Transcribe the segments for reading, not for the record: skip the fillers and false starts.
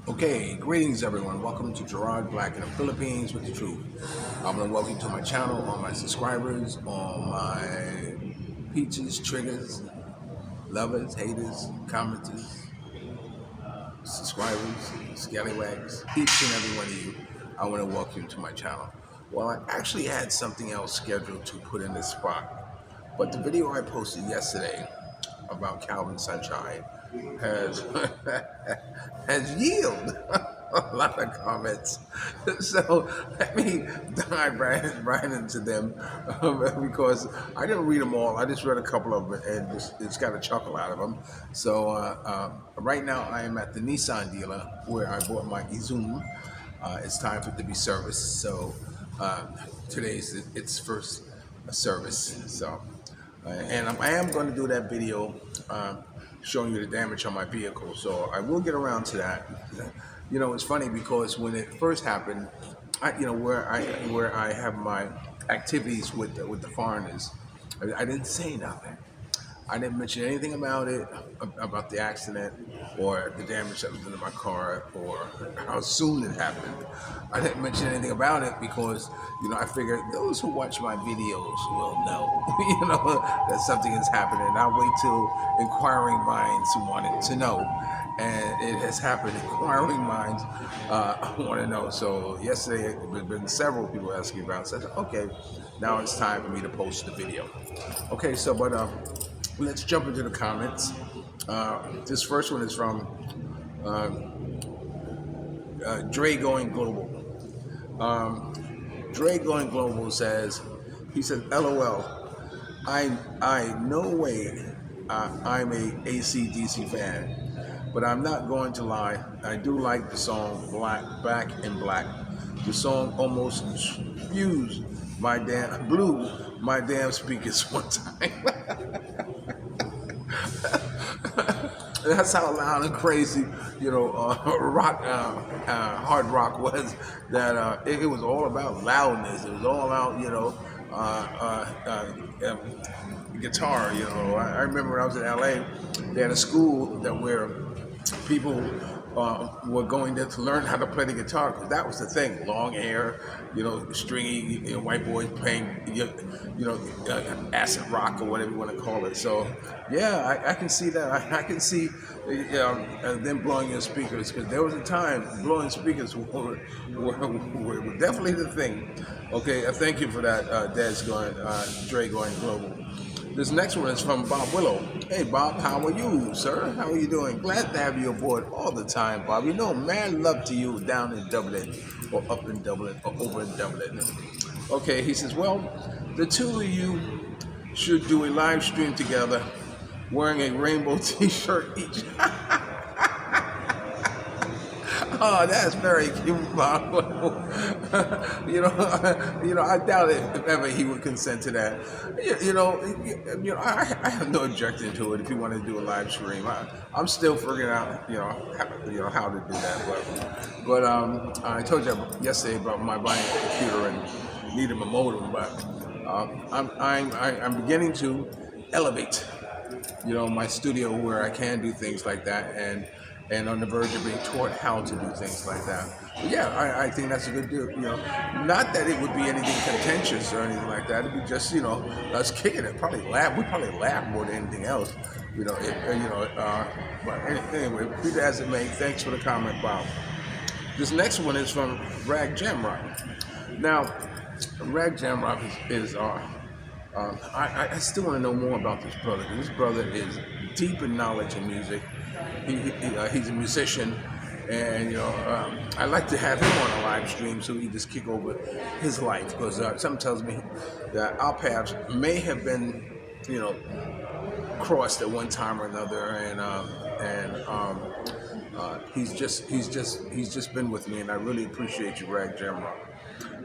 Okay, greetings everyone. Welcome to Gerard Black in the Philippines with the truth. I want to welcome you to my channel, all my subscribers, all my peaches, triggers, lovers, haters, commenters, subscribers, scallywags, each and every one of you. I want to welcome you to my channel. Well, I actually had something else scheduled to put in this spot, but the video I posted yesterday about Calvin Sunshine has has yielded a lot of comments. So let me dive right into them because I didn't read them all. I just read a couple of them and it's got a chuckle out of them. So right now I am at the Nissan dealer where I bought my Izum. It's time for it to be serviced. So today's its first service. So. And I am going to do that video showing you the damage on my vehicle, so I will get around to that. You know, it's funny because when it first happened, where I have my activities with the foreigners, I didn't say nothing. I didn't mention anything about it, about the accident, or the damage that was done to my car, or how soon it happened. I didn't mention anything about it because, I figured those who watch my videos will know, that something is happening. I'll wait till inquiring minds wanted to know. And it has happened. Inquiring minds want to know. So yesterday, there's been several people asking about it. So I said, okay, now it's time for me to post the video. Okay, so, let's jump into the comments. This first one is from Dre Going Global. Dre Going Global says, he said, LOL, I no way I'm a AC/DC fan, but I'm not going to lie. I do like the song Back in Black. The song almost blew my damn speakers one time. That's how loud and crazy, rock, hard rock was. That it was all about loudness. It was all about, guitar. I remember when I was in LA, they had a school where people were going there to learn how to play the guitar, because that was the thing. Long hair, stringy, white boys playing, acid rock or whatever you want to call it. So, yeah, I can see that. I can see them blowing your speakers, because there was a time blowing speakers were definitely the thing. Okay, thank you for that, Dre Going Global. This next one is from bobwelo. Hey Bob, how are you, sir? How are you doing? Glad to have you aboard all the time, Bob. Man love to you down in Dublin, or up in Dublin, or over in Dublin. Okay, he says, well, the two of you should do a live stream together wearing a rainbow t-shirt each. Oh, that's very cute, Bob. I doubt it if ever he would consent to that. I have no objection to it if you want to do a live stream. I'm still figuring out, how to do that. But I told you yesterday about my buying a computer and needing a modem. But I'm beginning to elevate, my studio where I can do things like that, and on the verge of being taught how to do things like that. But yeah, I think that's a good deal. Not that it would be anything contentious or anything like that. It'd be just, us kicking it. We probably laugh more than anything else. But anyway, be that as it may, thanks for the comment, Bob. This next one is from ragjamrock. Now, ragjamrock is I still want to know more about this brother. This brother is deep in knowledge in music. He's a musician, and I like to have him on a live stream so he just kick over his life, because something tells me that our paths may have been crossed at one time or another, and he's just been with me, and I really appreciate you, Rag Jamrock.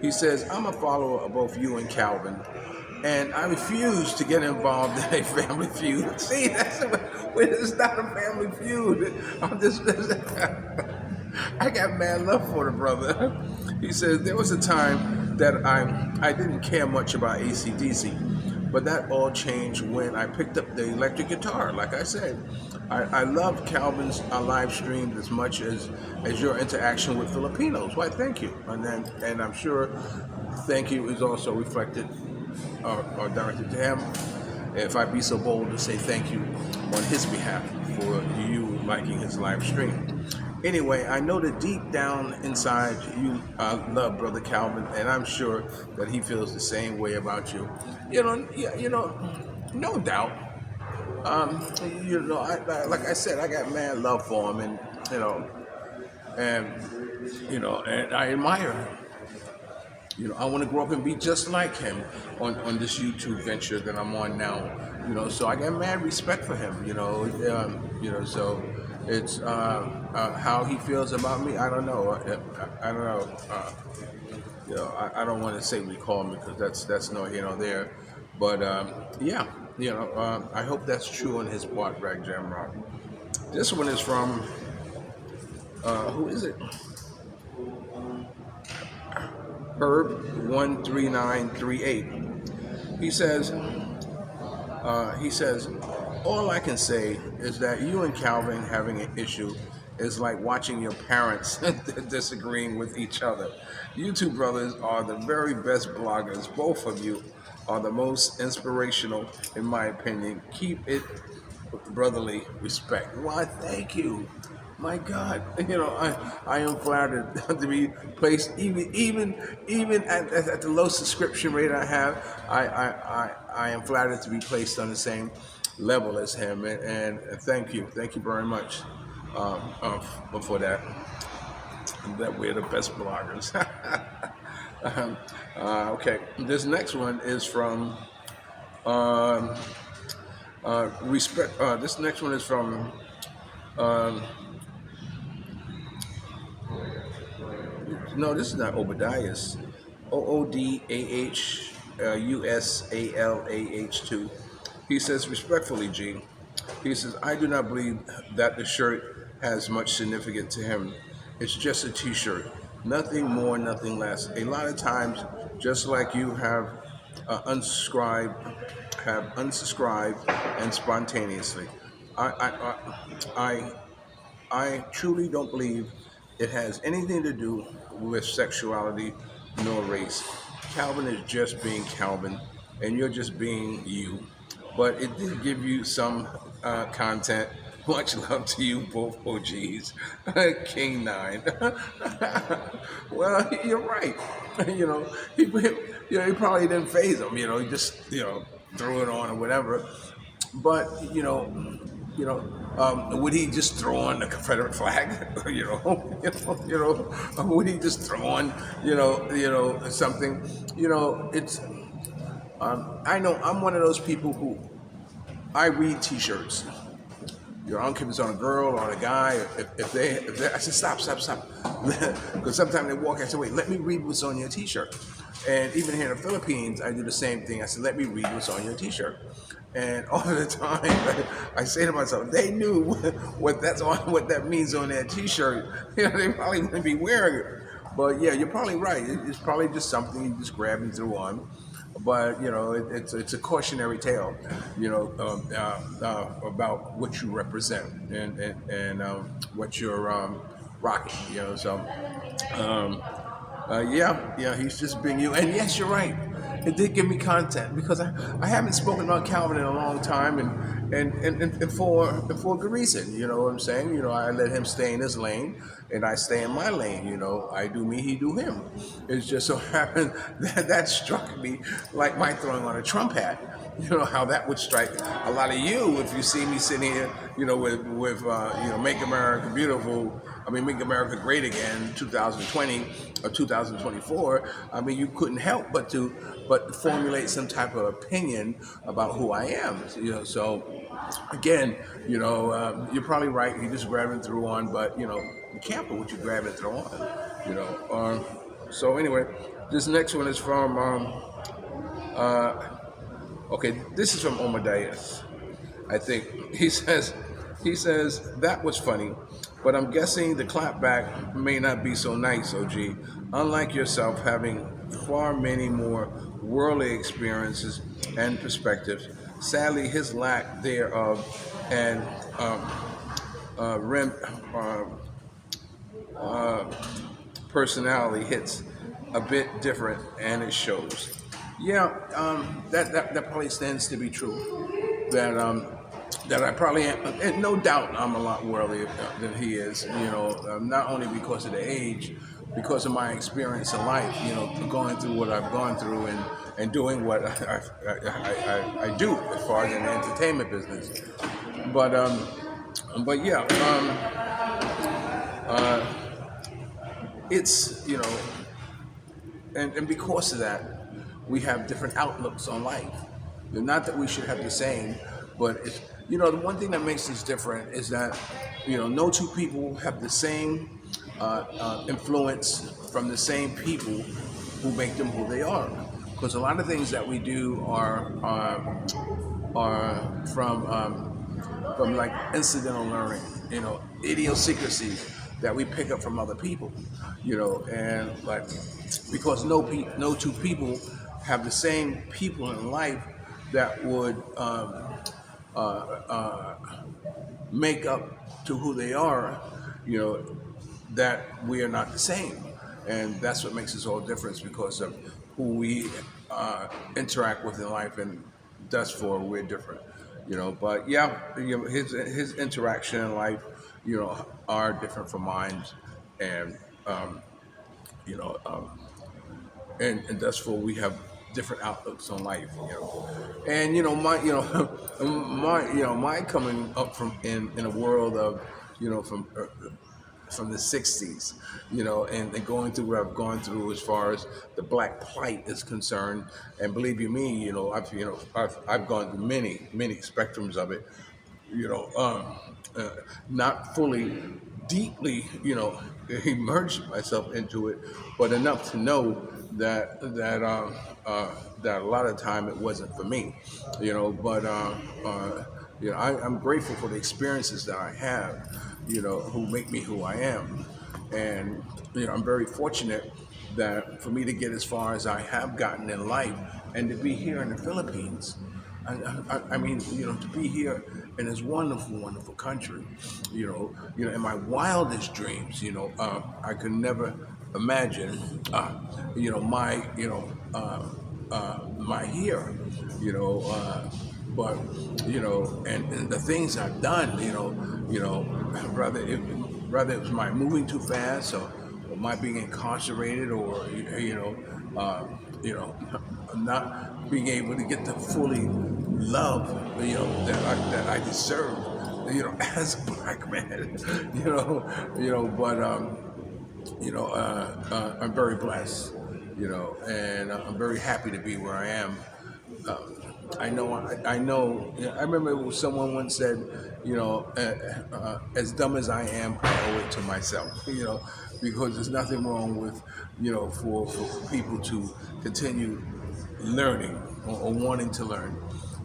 He says, I'm a follower of both you and Calvin, and I refuse to get involved in a family feud. See, it's not a family feud. I got mad love for the brother. He says, there was a time that I didn't care much about AC/DC, But that all changed when I picked up the electric guitar. Like I said, I love Calvin's live streams as much as your interaction with Filipinos. Why, thank you. And I'm sure thank you is also reflected or directed to him. If I be so bold to say thank you on his behalf for you liking his live stream. Anyway, I know that deep down inside you love Brother Calvin, and I'm sure that he feels the same way about you. No doubt. Like I said, I got mad love for him, and and I admire him. I want to grow up and be just like him on this YouTube venture that I'm on now. So I got mad respect for him. So it's how he feels about me. I don't know. I don't know. I don't want to say recall me because that's no here nor there. But I hope that's true on his part, Ragjamrock. This one is from who is it? Herb13938. He says, all I can say is that you and Calvin having an issue is like watching your parents disagreeing with each other. You two brothers are the very best bloggers. Both of you are the most inspirational, in my opinion. Keep it brotherly respect. Why, thank you. My God, I am flattered to be placed even at the low subscription rate I have. I am flattered to be placed on the same level as him, and thank you very much for that. That we're the best bloggers. Okay, this next one is from respect. This next one is from. No, this is not Obadiah's. OODAHUSALAH2. He says, respectfully, G. He says, I do not believe that the shirt has much significance to him. It's just a t-shirt. Nothing more, nothing less. A lot of times, just like you have unsubscribed and spontaneously. I truly don't believe it has anything to do with sexuality nor race. Calvin is just being Calvin, and you're just being you. But it did give you some content. Much love to you both OGs. King 9. Well, you're right. He probably didn't faze him. He just threw it on or whatever. But would he just throw on the Confederate flag? Would he just throw on something? It's I know I'm one of those people who I read T-shirts. I don't care if it's on a girl or on a guy. If they I said stop, because sometimes they walk. I said wait, let me read what's on your T-shirt. And even here in the Philippines, I do the same thing. I said let me read what's on your T-shirt. And all the time, I say to myself, they knew what that means on that T-shirt. They probably wouldn't be wearing it. But yeah, you're probably right. It's probably just something you just grab and throw on. But it's a cautionary tale, about what you represent and what you're rocking. He's just being you. And yes, you're right. It did give me content because I haven't spoken about Calvin in a long time, and for good reason. You know what I'm saying? I let him stay in his lane, and I stay in my lane. I do me, he do him. It's just so happened that struck me like my throwing on a Trump hat. How that would strike a lot of you if you see me sitting here, with Make America Beautiful. Make America Great Again, 2020 or 2024. You couldn't help but formulate some type of opinion about who I am. So again, you're probably right. You just grab and throw on, but be careful what you grab and throw on. So anyway, this next one is from. Okay, this is from Obadiah. I think he says that was funny. But I'm guessing the clapback may not be so nice, OG. Unlike yourself, having far many more worldly experiences, and perspectives. Sadly, his lack thereof and um, rem, uh, personality hits a bit different, and it shows. Yeah, that probably stands to be true. That I probably am, and no doubt I'm a lot worldlier than he is. Not only because of the age, because of my experience in life. Going through what I've gone through and doing what I do as far as in the entertainment business. But yeah, it's and because of that, we have different outlooks on life. Not that we should have the same, but the one thing that makes us different is that no two people have the same influence from the same people who make them who they are. Because a lot of things that we do are from like incidental learning, idiosyncrasies that we pick up from other people, and like because no two people have the same people in life that would make up to who they are, that we are not the same, and that's what makes us all different because of who we interact with in life, and thus for we're different. But yeah, his interaction in life, are different from mine, and you know, um, and thus for we have different outlooks on life. And my coming up in a world of from the '60s, and going through what I've gone through as far as the black plight is concerned. And believe you me, I've gone through many spectrums of it. You know, um, uh, Not fully deeply, immersed myself into it, but enough to know that a lot of time it wasn't for me. But I'm grateful for the experiences that I have, who make me who I am, and I'm very fortunate that for me to get as far as I have gotten in life and to be here in the Philippines. I mean, to be here in this wonderful, wonderful country, in my wildest dreams, I could never imagine, my here, you know, uh, but and the things I've done, rather it was my moving too fast, or my being incarcerated, or not being able to get the fully love, that I deserve, as a black man, but I'm very blessed, and I'm very happy to be where I am. Um, I know, I remember someone once said, as dumb as I am, I owe it to myself, because there's nothing wrong with, for people to continue learning, or wanting to learn.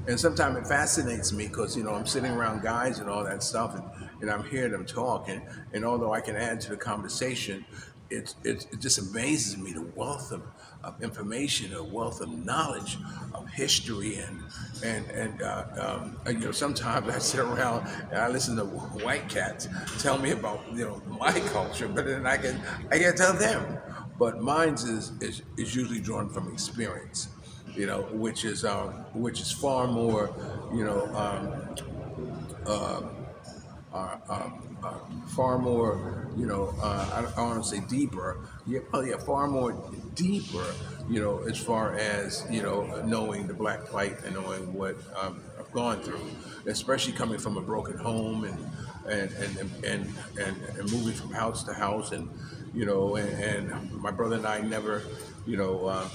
And sometimes it fascinates me because, I'm sitting around guys and all that stuff, and I'm hearing them talk. And although I can add to the conversation, it just amazes me the wealth of information, the wealth of knowledge, of history, and sometimes I sit around and I listen to white cats tell me about my culture, but then I can tell them, but mine's is usually drawn from experience, which is far more, you know, far more, I don't want to say deeper, yeah, oh yeah, far more deeper, as far as, knowing the black plight and knowing what I've gone through, especially coming from a broken home and moving from house to house, and my brother and I never, you know, uh,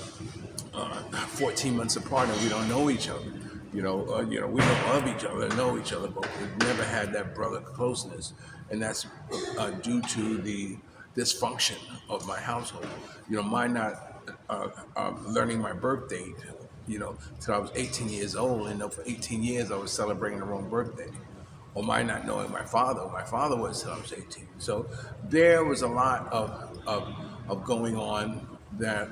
14 months apart, and we don't know each other. We don't love each other, know each other, but we've never had that brother closeness, and that's due to the dysfunction of my household. My not learning my birth date, till I was 18 years old, and for 18 years I was celebrating the wrong birthday. Or my not knowing my father. My father was till I was 18. So there was a lot of going on that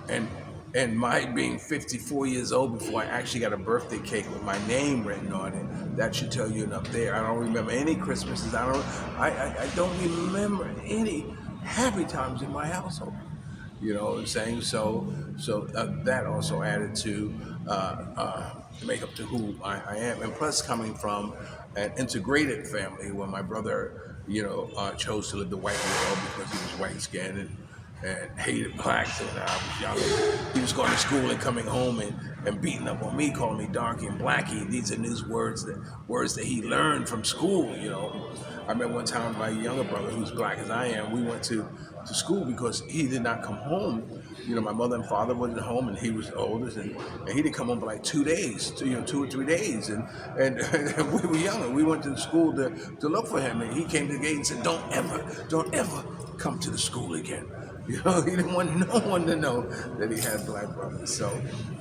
and and my being 54 years old before I actually got a birthday cake with my name written on it, that should tell you enough there. I don't remember any Christmases. I don't remember any happy times in my household. You know what I'm saying? So that also added to make up to who I am. And plus, coming from an integrated family where my brother, chose to live the white world because he was white skinned and hated blacks when I was young. He was going to school and coming home and beating up on me, calling me darky and blacky. These are new words that he learned from school. I remember one time my younger brother, who's black as I am, we went to school because he did not come home. My mother and father wasn't home, and he was the oldest, and he didn't come home for like 2 days, 2 or 3 days, and we were young, and we went to the school to look for him, and he came to the gate and said, don't ever come to the school again. He didn't want no one to know that he had black brothers. So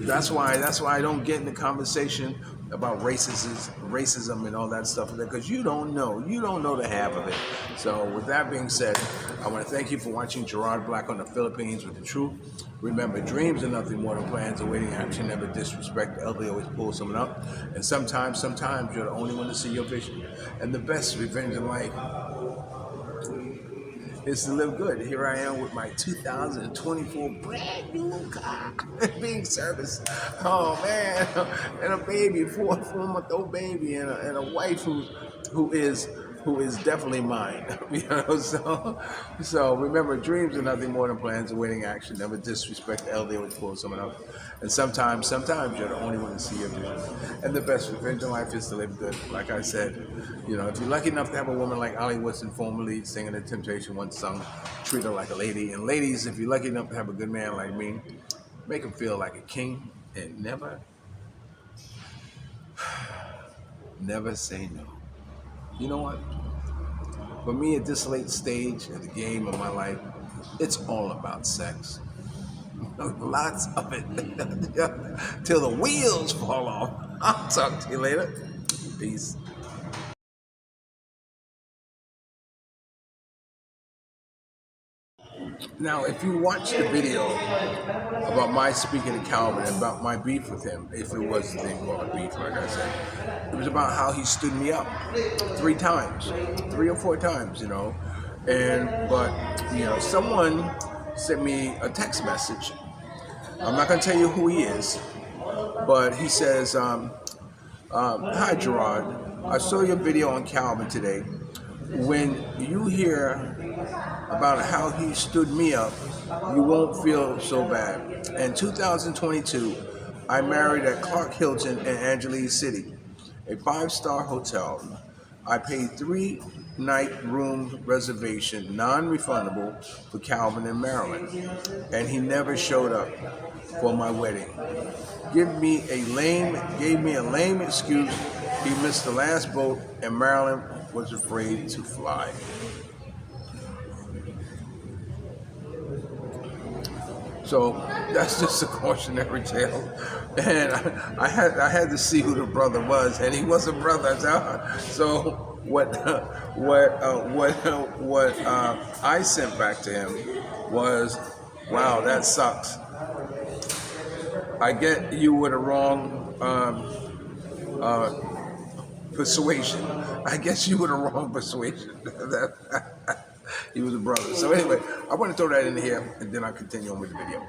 that's why I don't get in the conversation about racism and all that stuff, because you don't know the half of it. So with that being said, I want to thank you for watching Gerard Black on the Philippines with the truth. Remember, dreams are nothing more than plans awaiting action. Never disrespect the elderly, always pull someone up. And sometimes you're the only one to see your vision. And the best revenge in life is to live good. Here I am with my 2024 brand new car being serviced. Oh man, and a baby, 4-month-old baby, and a wife who is definitely mine. So remember, dreams are nothing more than plans awaiting action. Never disrespect the elderly, always pull someone up. And sometimes you're the only one to see your vision. And the best revenge in life is to live good. Like I said, if you're lucky enough to have a woman like Ollie Woodson, former lead singer The Temptation, once sung, treat her like a lady. And ladies, if you're lucky enough to have a good man like me, make him feel like a king and never say no. You know what? For me, at this late stage of the game of my life, it's all about sex. Lots of it. Till the wheels fall off. I'll talk to you later. Peace. Now, if you watch the video about my speaking to Calvin, about my beef with him, if it was the thing called beef, like I said, it was about how he stood me up 3 or 4 times, But someone sent me a text message. I'm not going to tell you who he is, but he says, hi Gerard, I saw your video on Calvin today. When you hear about how he stood me up, you won't feel so bad. In 2022, I married at Clark Hilton in Angeles City, a 5-star hotel. I paid 3-night room reservation, non-refundable, for Calvin in Maryland, and he never showed up for my wedding. Gave me a lame excuse. He missed the last boat, and Maryland was afraid to fly. So that's just a cautionary tale, and I had to see who the brother was, and he was a brother. So what I sent back to him was, wow, that sucks. I get you were the wrong persuasion. I guess you were the wrong persuasion. He was a brother. So anyway, I want to throw that in here, and then I'll continue on with the video.